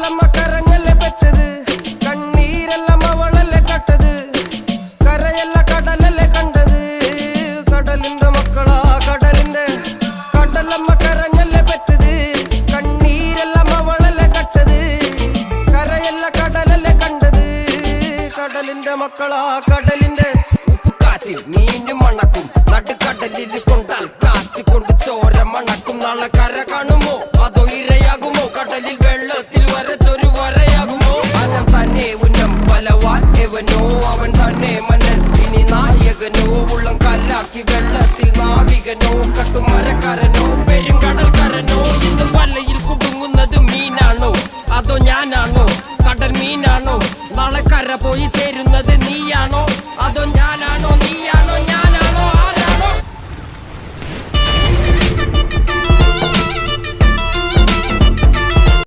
കടലമ്മ കരഞ്ഞല്ലേ പെറ്റത്, കണ്ണീരെല്ലാം അവളല്ലേ കട്ടത്, കരയല്ല കടലല്ലേ കണ്ടത്. കടലിന്റെ മക്കളാ കടലിന്റെ, കടലമ്മ കരഞ്ഞല്ലേ പെറ്റത്, കണ്ണീരെല്ലാം അവളല്ലേ കട്ടത്, കരയല്ല കടലല്ലേ കണ്ടത്. കടലിന്റെ മക്കളാ കടലിന്റെ. ഉപ്പുകാറ്റിൽ മീനും മണക്കും, നടുക്കടലിൽ കൊണ്ടാൽ കാറ്റിക്കൊണ്ട് ചോര മണക്കും. നാളെ കര കാണുമോ അതോ ഇരയാകുമോ, കടലിൽ വെള്ളത്തിൽ വരച്ചൊരു വരയാകുമോ. അനം തന്നെ ഉന്നം ബലവാൻ എവനോ, അവൻ തന്നെ മന്നൻ ഇനി നായകനോ. ഉള്ളം കല്ലാക്കി വെള്ളത്തിൽ നാവികനോ, കട്ടുമരക്കാരനോ പെരുങ്കടൽക്കാരനോ. ഇന്ന് വലയിൽ കുടുങ്ങുന്നത് മീനാണോ അതോ ഞാനാണോ, കടൽ മീനാണോ. നാളെ കര പോയി ചേരുന്നത് നീയാണോ അതോ